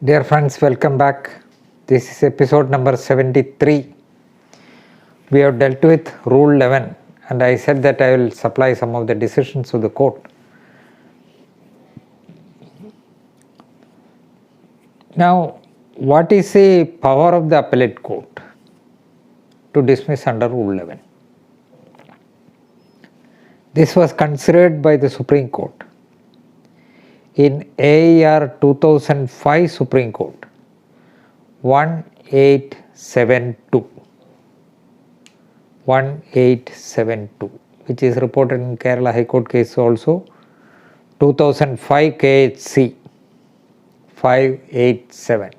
Dear friends, welcome back. This is episode number 73. We have dealt with Rule 11 and I said that I will supply some of the decisions of the court. Now, what is the power of the appellate court to dismiss under Rule 11? This was considered by the Supreme Court in AER 2005 Supreme Court 1872, which is reported in Kerala High Court case also 2005 KHC 587.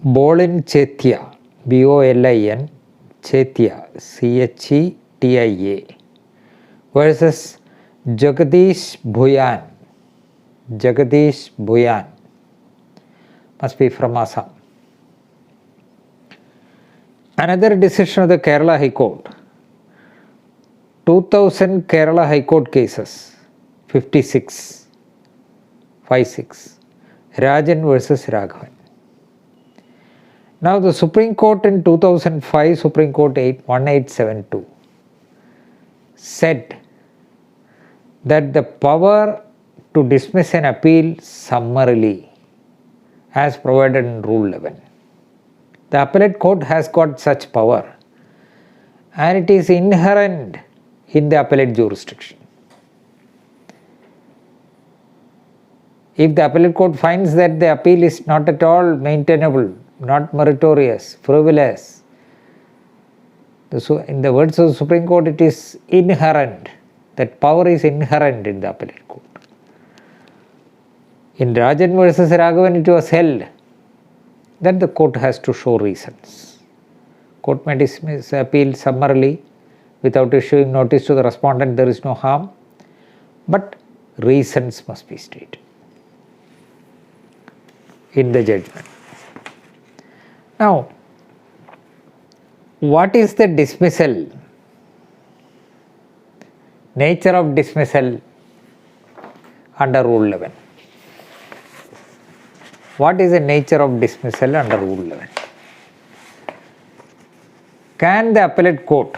Bolin Chetia, Bolin Chetia, Chetia versus Jagadish Bhuyan, must be from Assam. Another decision of the Kerala High Court, 2000 Kerala High Court cases, 56, Rajan versus Raghavan. Now the Supreme Court in 2005, Supreme Court 1872, said that the power to dismiss an appeal summarily as provided in Rule 11. The appellate court has got such power and it is inherent in the appellate jurisdiction. If the appellate court finds that the appeal is not at all maintainable, not meritorious, frivolous, in the words of the Supreme Court, it is inherent. That power is inherent in the appellate court. In Rajan versus Raghavan, it was held that the court has to show reasons. Court may dismiss appeal summarily without issuing notice to the respondent, there is no harm, but reasons must be stated in the judgment. Now, what is the dismissal? Nature of dismissal under Rule 11. What is the nature of dismissal under Rule 11? Can the appellate court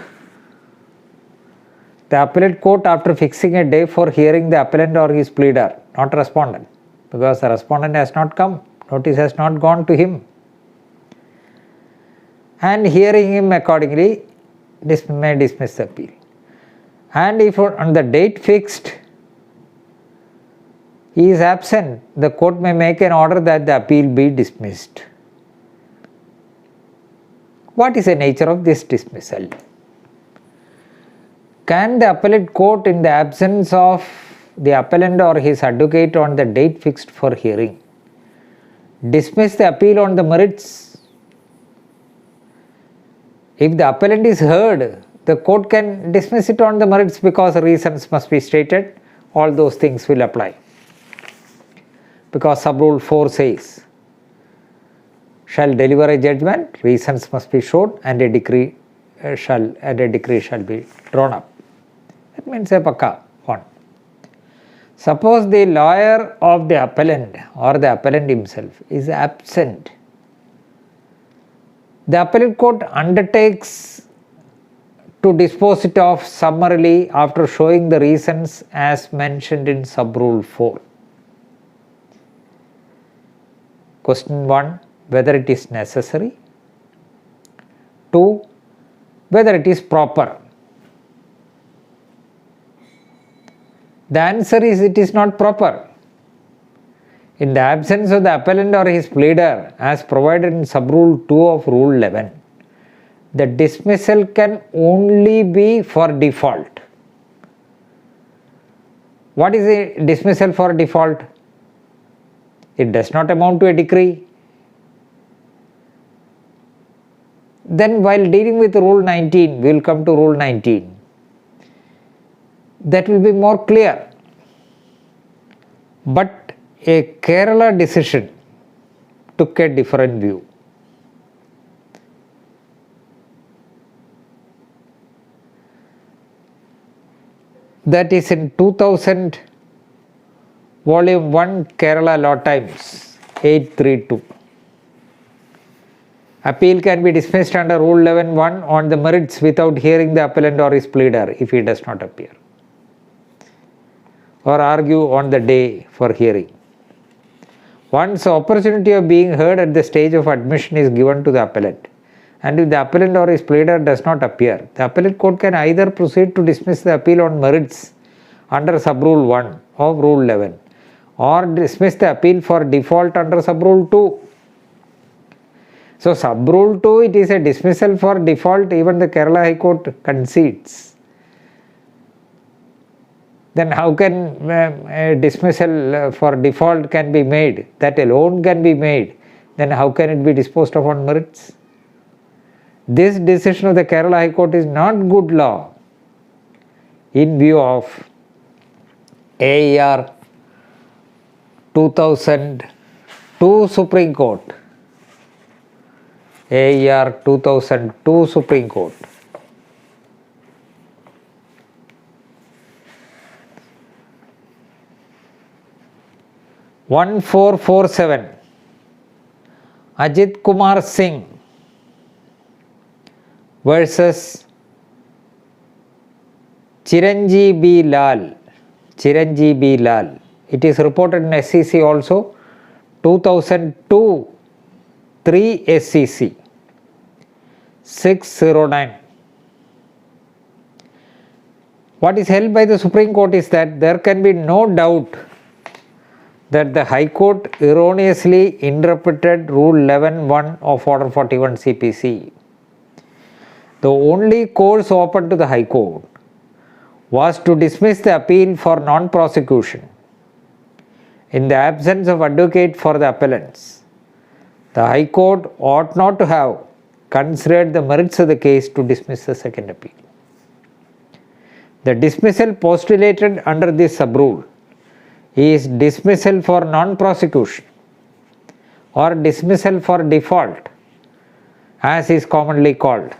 after fixing a day for hearing the appellant or his pleader, not respondent, because the respondent has not come, notice has not gone to him, and hearing him accordingly, may dismiss the appeal. And if on the date fixed he is absent, the court may make an order that the appeal be dismissed. What is the nature of this dismissal? Can the appellate court, in the absence of the appellant or his advocate on the date fixed for hearing, dismiss the appeal on the merits? If the appellant is heard, the court can dismiss it on the merits because reasons must be stated. All those things will apply. Because sub-rule 4 says, shall deliver a judgment, reasons must be shown and a decree shall be drawn up. That means a pakka one. Suppose the lawyer of the appellant or the appellant himself is absent. The appellate court undertakes to dispose it off summarily after showing the reasons as mentioned in sub-rule 4. Question 1, whether it is necessary. 2, whether it is proper. The answer is it is not proper. In the absence of the appellant or his pleader as provided in sub-rule 2 of Rule 11, the dismissal can only be for default. What is a dismissal for default? It does not amount to a decree. Then while dealing with Rule 19, we will come to Rule 19. That will be more clear. But a Kerala decision took a different view. That is in 2000 Volume 1, Kerala Law Times, 832. Appeal can be dismissed under Rule 11(1) on the merits without hearing the appellant or his pleader if he does not appear or argue on the day for hearing. Once the opportunity of being heard at the stage of admission is given to the appellant, and if the appellant or his pleader does not appear, the appellate court can either proceed to dismiss the appeal on merits under Sub-Rule 1 of Rule 11 or dismiss the appeal for default under Sub-Rule 2. So, Sub-Rule 2, it is a dismissal for default, even the Kerala High Court concedes. Then how can a dismissal for default can be made? That alone can be made. Then how can it be disposed of on merits? This decision of the Kerala High Court is not good law in view of AER 2002 Supreme Court. AER 2002 Supreme Court. #1447 Ajit Kumar Singh versus Chiranjeevi Lal. Chiranjeevi Lal. It is reported in SCC also, 2002 3 SCC 609. What is held by the Supreme Court is that there can be no doubt that the High Court erroneously interpreted Rule 11(1) of Order 41 CPC. The only course open to the High Court was to dismiss the appeal for non-prosecution in the absence of advocate for the appellants. The High Court ought not to have considered the merits of the case to dismiss the second appeal. The dismissal postulated under this sub-rule is dismissal for non-prosecution or dismissal for default, as is commonly called.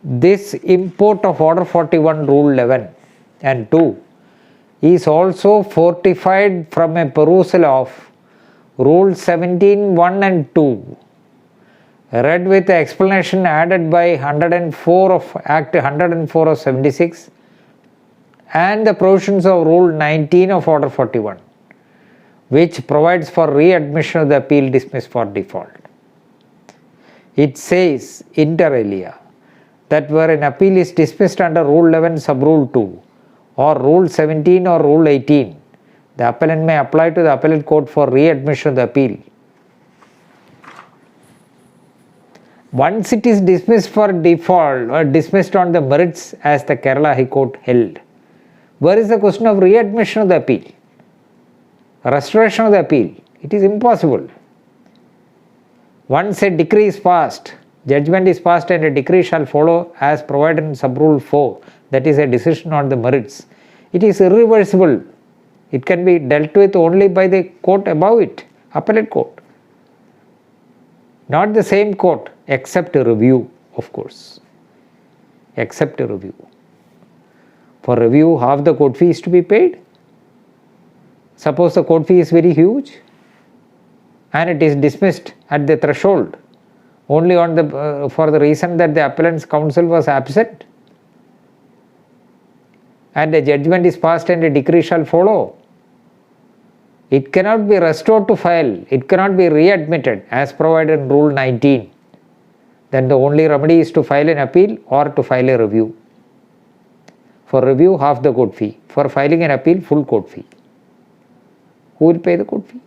This import of Order 41 Rule 11 and 2 is also fortified from a perusal of Rule 17(1) and 2, read with the explanation added by 104 of Act 104 of 76 and the provisions of Rule 19 of Order 41, which provides for readmission of the appeal dismissed for default. It says inter alia that where an appeal is dismissed under Rule 11 Sub-Rule 2 or Rule 17 or Rule 18, the appellant may apply to the appellate court for readmission of the appeal. Once it is dismissed for default or dismissed on the merits as the Kerala High Court held, where is the question of readmission of the appeal? Restoration of the appeal? It is impossible. Once a decree is passed, judgment is passed and a decree shall follow as provided in Sub-Rule 4, that is a decision on the merits. It is irreversible. It can be dealt with only by the court above it, appellate court. Not the same court, except a review, of course. Except a review. For review, half the court fee is to be paid. Suppose the court fee is very huge and it is dismissed at the threshold only on the for the reason that the appellant's counsel was absent, and a judgment is passed and a decree shall follow. It cannot be restored to file, it cannot be readmitted as provided in Rule 19. Then the only remedy is to file an appeal or to file a review. For review, half the court fee. For filing an appeal, full court fee. Who will pay the court fee?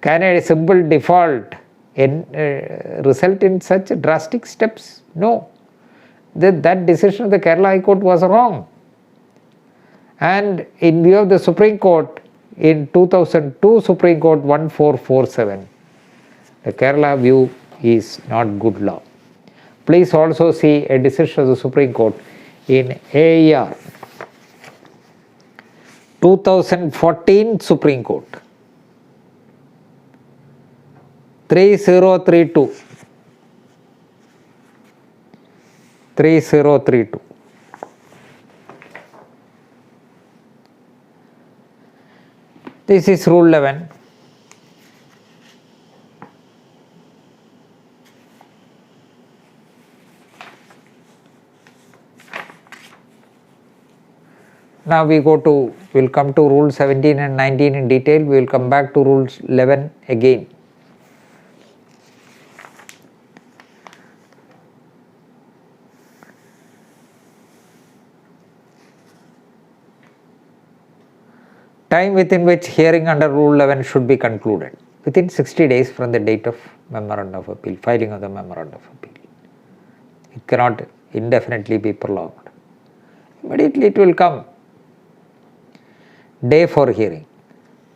Can a simple default result in such drastic steps? No. That decision of the Kerala High Court was wrong. And in view of the Supreme Court, in 2002 Supreme Court 1447, the Kerala view is not good law. Please also see a decision of the Supreme Court in AER 2014 Supreme Court 3032. 3032. This is rule 11. Now we'll come to rule 17 and 19 in detail. We will come back to rule 11 again. Time within which hearing under rule 11 should be concluded within 60 days from the date of memorandum of appeal, filing of the memorandum of appeal. It cannot indefinitely be prolonged. Immediately it will come. Day for hearing.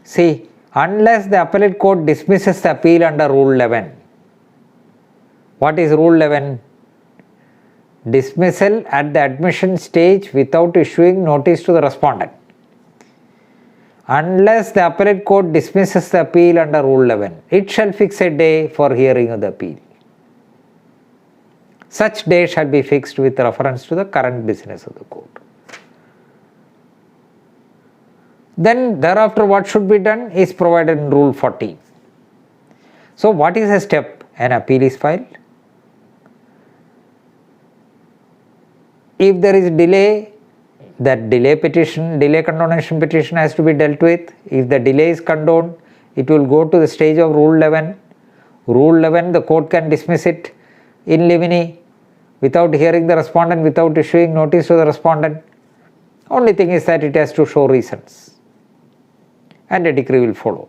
See, unless the appellate court dismisses the appeal under rule 11. What is rule 11? Dismissal at the admission stage without issuing notice to the respondent. Unless the appellate court dismisses the appeal under rule 11, it shall fix a day for hearing of the appeal. Such day shall be fixed with reference to the current business of the court. Then thereafter what should be done is provided in rule 14. So what is a step? An appeal is filed. If there is delay, that delay condonation petition has to be dealt with. If the delay is condoned, it will go to the stage of rule 11. Rule 11, the court can dismiss it in limine without hearing the respondent, without issuing notice to the respondent. Only thing is that it has to show reasons, and a decree will follow.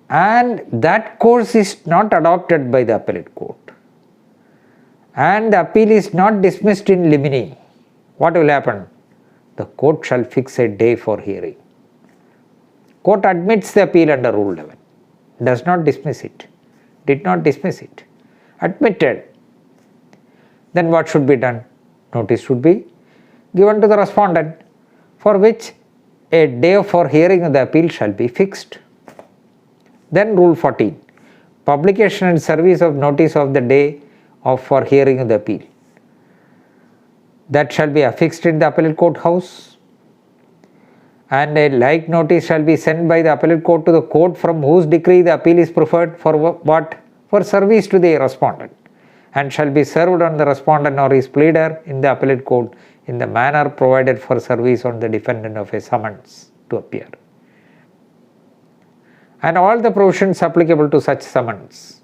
And that course is not adopted by the appellate court, and the appeal is not dismissed in limine. What will happen? The court shall fix a day for hearing. Court admits the appeal under rule 11, does not dismiss it, did not dismiss it, admitted. Then what should be done? Notice should be given to the respondent, for which a day for hearing of the appeal shall be fixed. Then rule 14, publication and service of notice of the day for hearing of the appeal. That shall be affixed in the appellate court house, and a like notice shall be sent by the appellate court to the court from whose decree the appeal is preferred for what? For service to the respondent, and shall be served on the respondent or his pleader in the appellate court in the manner provided for service on the defendant of a summons to appear. And all the provisions applicable to such summons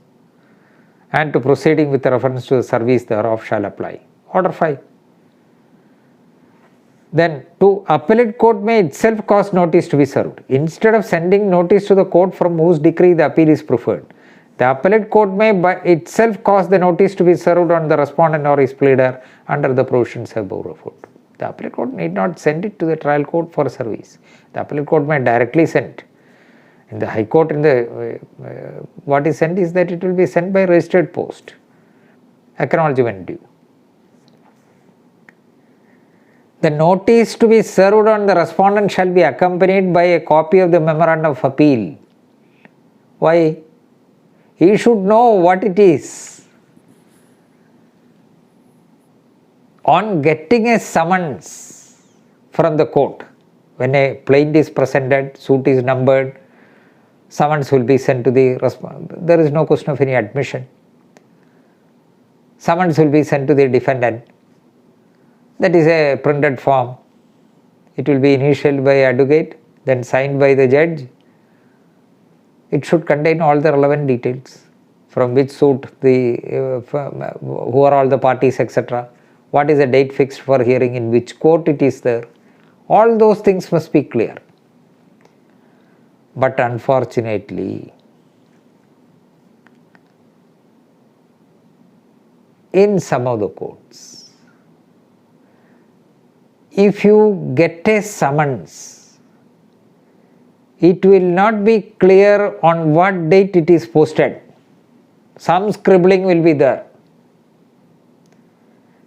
and to proceeding with reference to the service thereof shall apply. Order 5. Then to appellate court may itself cause notice to be served. Instead of sending notice to the court from whose decree the appeal is preferred, the appellate court may by itself cause the notice to be served on the respondent or his pleader under the provisions above referred to. The appellate court need not send it to the trial court for service. The appellate court may directly send. In the high court, what is sent is that it will be sent by registered post. Acknowledgement due. The notice to be served on the respondent shall be accompanied by a copy of the memorandum of appeal. Why? He should know what it is. On getting a summons from the court, when a plaint is presented, suit is numbered, summons will be sent to the respondent. There is no question of any admission. Summons will be sent to the defendant. That is a printed form. It will be initialed by advocate, then signed by the judge. It should contain all the relevant details, from which suit, who are all the parties, etc. What is the date fixed for hearing, in which court it is there. All those things must be clear. But unfortunately, in some of the courts, if you get a summons, it will not be clear on what date it is posted. Some scribbling will be there.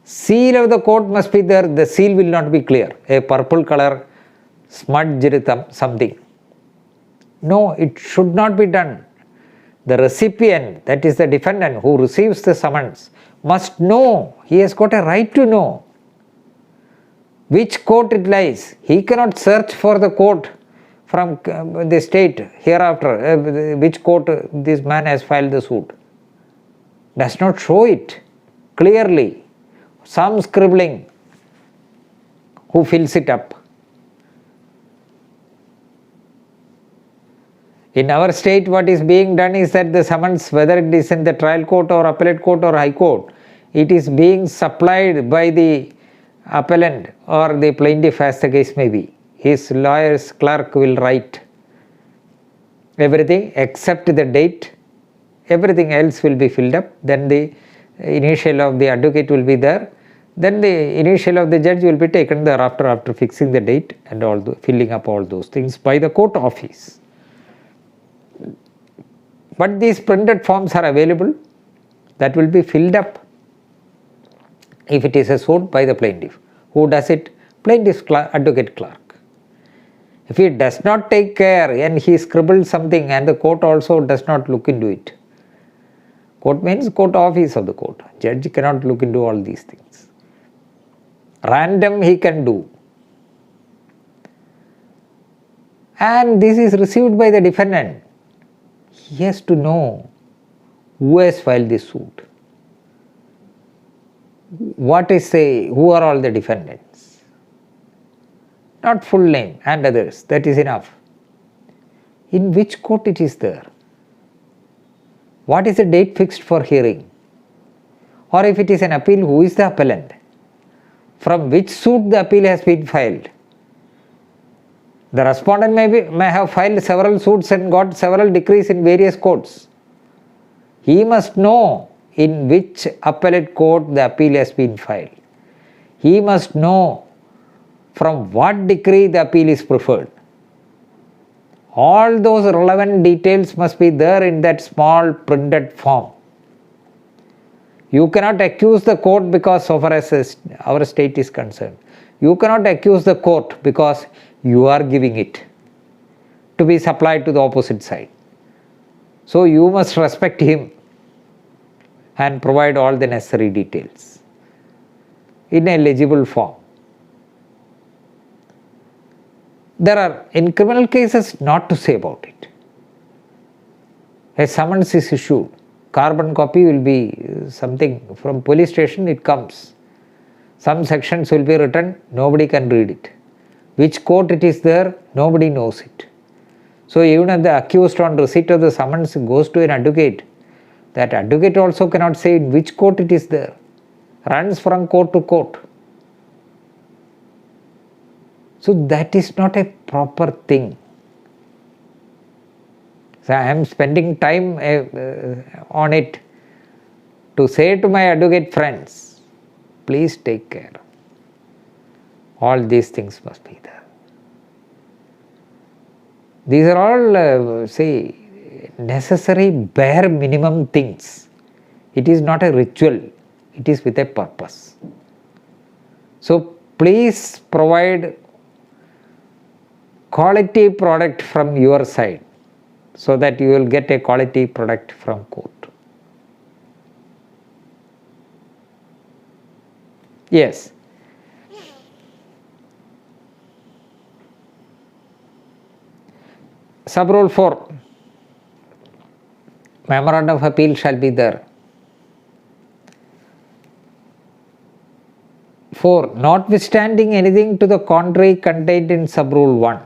Seal of the court must be there. The seal will not be clear. A purple color smudged something. No, it should not be done. The recipient, that is the defendant who receives the summons, must know. He has got a right to know which court it lies. He cannot search for the court from the state hereafter, which court this man has filed the suit. Does not show it clearly. Some scribbling who fills it up. In our state, what is being done is that the summons, whether it is in the trial court or appellate court or high court, it is being supplied by the appellant or the plaintiff as the case may be. His lawyer's clerk will write everything except the date, everything else will be filled up, then the initial of the advocate will be there, then the initial of the judge will be taken thereafter after fixing the date and all filling up all those things by the court office. But these printed forms are available that will be filled up if it is a suit by the plaintiff. Who does it? Plaintiff's advocate clerk. If he does not take care and he scribbles something and the court also does not look into it. Court means court office of the court. Judge cannot look into all these things. Random he can do. And this is received by the defendant. He has to know who has filed this suit. Who are all the defendants? Not full name and others, that is enough. In which court it is there? What is the date fixed for hearing? Or if it is an appeal, who is the appellant? From which suit the appeal has been filed? The respondent may have filed several suits and got several decrees in various courts. He must know in which appellate court the appeal has been filed. He must know from what decree the appeal is preferred. All those relevant details must be there in that small printed form. You cannot accuse the court because so far as our state is concerned. You cannot accuse the court because you are giving it to be supplied to the opposite side. So you must respect him and provide all the necessary details in a legible form. There are, in criminal cases, not to say about it. A summons is issued. Carbon copy will be something from police station, it comes. Some sections will be written, nobody can read it. Which court it is there, nobody knows it. So even if the accused on receipt of the summons goes to an advocate, that advocate also cannot say in which court it is there. Runs from court to court. So that is not a proper thing. So I am spending time on it to say to my advocate friends, please take care. All these things must be there. These are all, necessary bare minimum things. It is not a ritual. It is with a purpose. So please provide quality product from your side so that you will get a quality product from court. Yes. Sub-rule 4. Memorandum of appeal shall be there. 4. Notwithstanding anything to the contrary contained in sub-rule 1,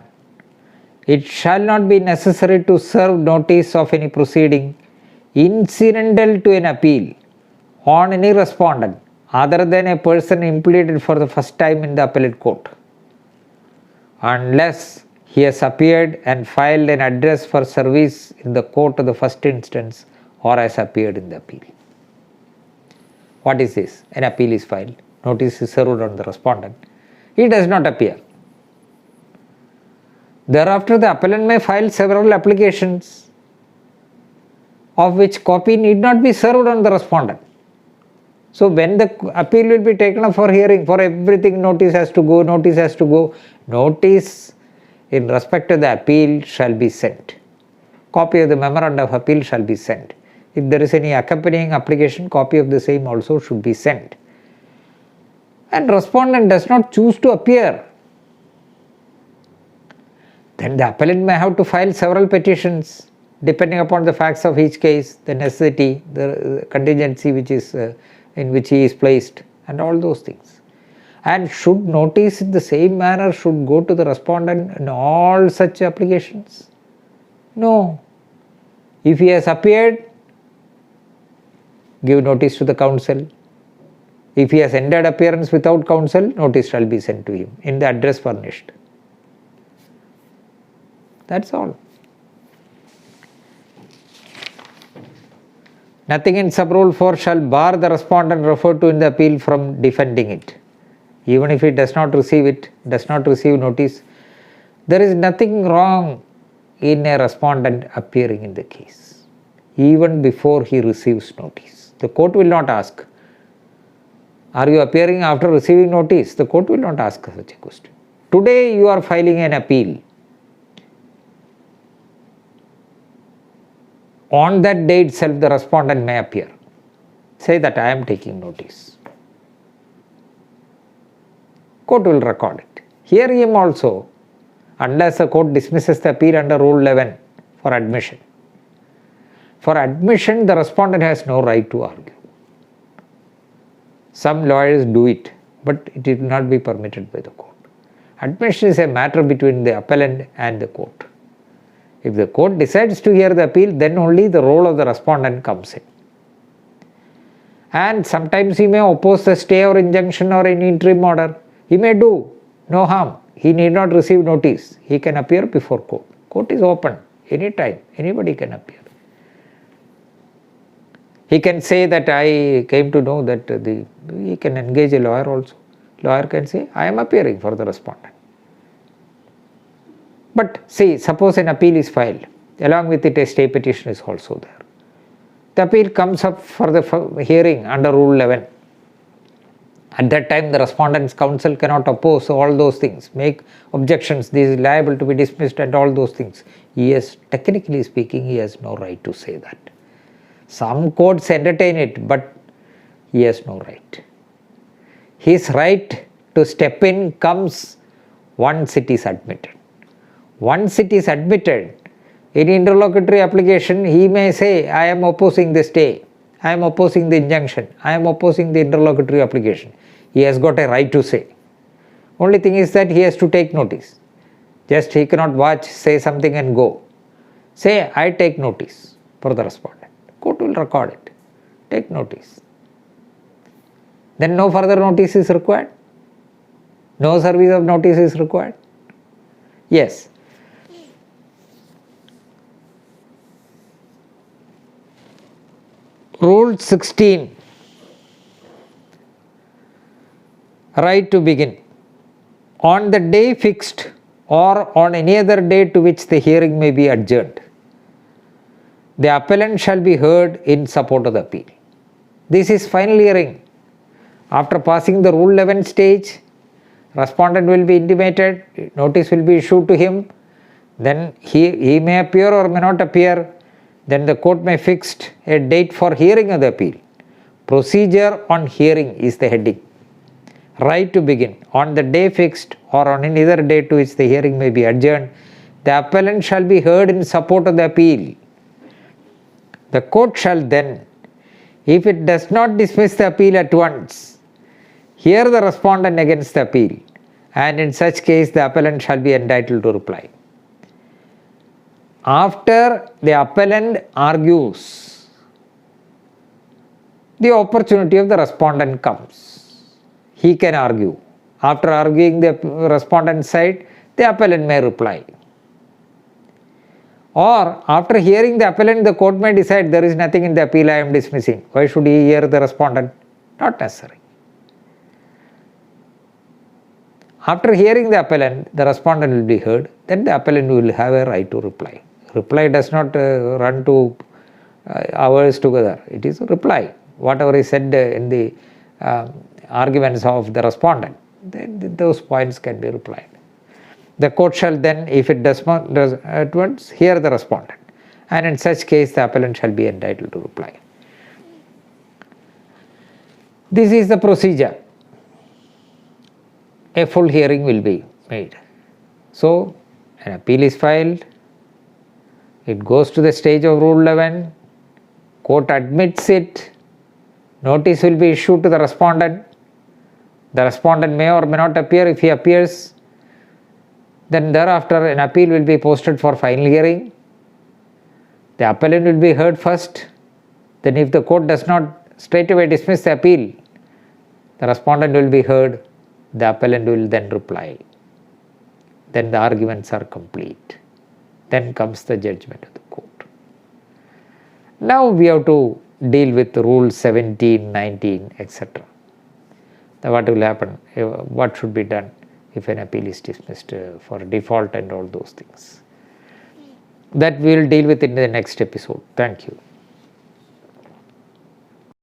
it shall not be necessary to serve notice of any proceeding incidental to an appeal on any respondent other than a person impleaded for the first time in the appellate court, unless he has appeared and filed an address for service in the court of the first instance or has appeared in the appeal. What is this? An appeal is filed. Notice is served on the respondent. He does not appear. Thereafter, the appellant may file several applications of which copy need not be served on the respondent. So when the appeal will be taken up for hearing, for everything notice has to go. Notice in respect to the appeal shall be sent. Copy of the memorandum of appeal shall be sent. If there is any accompanying application, copy of the same also should be sent. And respondent does not choose to appear, then the appellant may have to file several petitions depending upon the facts of each case, the necessity, the contingency which is in which he is placed, and all those things. And should notice in the same manner should go to the respondent in all such applications? No. If he has appeared, give notice to the counsel. If he has entered appearance without counsel, notice shall be sent to him in the address furnished. That's all. Nothing in sub-rule 4 shall bar the respondent referred to in the appeal from defending it. Even if he does not receive it, does not receive notice, there is nothing wrong in a respondent appearing in the case, even before he receives notice. The court will not ask, are you appearing after receiving notice? The court will not ask such a question. Today you are filing an appeal. On that day itself the respondent may appear. Say that I am taking notice. Court will record it. Hear him also, unless the court dismisses the appeal under Rule 11 for admission. For admission, the respondent has no right to argue. Some lawyers do it, but it will not be permitted by the court. Admission is a matter between the appellant and the court. If the court decides to hear the appeal, then only the role of the respondent comes in. And sometimes he may oppose the stay or injunction or any interim order. He may do no harm. He need not receive notice. He can appear before court. Court is open anytime. Anybody can appear. He can say that I came to know that he can engage a lawyer also. Lawyer can say, I am appearing for the respondent. But see, suppose an appeal is filed, along with it a stay petition is also there. The appeal comes up for the hearing under Rule 11. At that time, the respondent's counsel cannot oppose all those things, make objections, this is liable to be dismissed and all those things. He has, technically speaking, he has no right to say that. Some courts entertain it, but he has no right. His right to step in comes once it is admitted. Once it is admitted, in interlocutory application, he may say, I am opposing the stay, I am opposing the injunction, I am opposing the interlocutory application. He has got a right to say. Only thing is that he has to take notice. Just he cannot watch, say something and go. Say, I take notice for the respondent. Court will record it. Take notice. Then no further notice is required. No service of notice is required. Yes. Rule 16. Right to begin. On the day fixed or on any other day to which the hearing may be adjourned, the appellant shall be heard in support of the appeal. This is final hearing. After passing the Rule 11 stage, respondent will be intimated, notice will be issued to him, then he may appear or may not appear, then the court may fix a date for hearing of the appeal. Procedure on hearing is the heading. Right to begin. On the day fixed or on any other day to which the hearing may be adjourned, the appellant shall be heard in support of the appeal. The court shall then, if it does not dismiss the appeal at once, hear the respondent against the appeal, and in such case the appellant shall be entitled to reply. After the appellant argues, the opportunity of the respondent comes. He can argue. After arguing the respondent's side, the appellant may reply. Or after hearing the appellant, the court may decide there is nothing in the appeal I am dismissing. Why should he hear the respondent? Not necessary. After hearing the appellant, the respondent will be heard, then the appellant will have a right to reply. Reply does not run to hours together. It is a reply. Whatever is said in the arguments of the respondent, then those points can be replied. The court shall then, if it does not at once, hear the respondent, and in such case the appellant shall be entitled to reply. This is the procedure. A full hearing will be made. So, an appeal is filed, it goes to the stage of Rule 11, court admits it, notice will be issued to the respondent. The respondent may or may not appear. If he appears, then thereafter an appeal will be posted for final hearing. The appellant will be heard first. Then if the court does not straightaway dismiss the appeal, the respondent will be heard. The appellant will then reply. Then the arguments are complete. Then comes the judgment of the court. Now we have to deal with Rule 17, 19, etc. What will happen? What should be done if an appeal is dismissed for default and all those things? That we will deal with in the next episode. Thank you.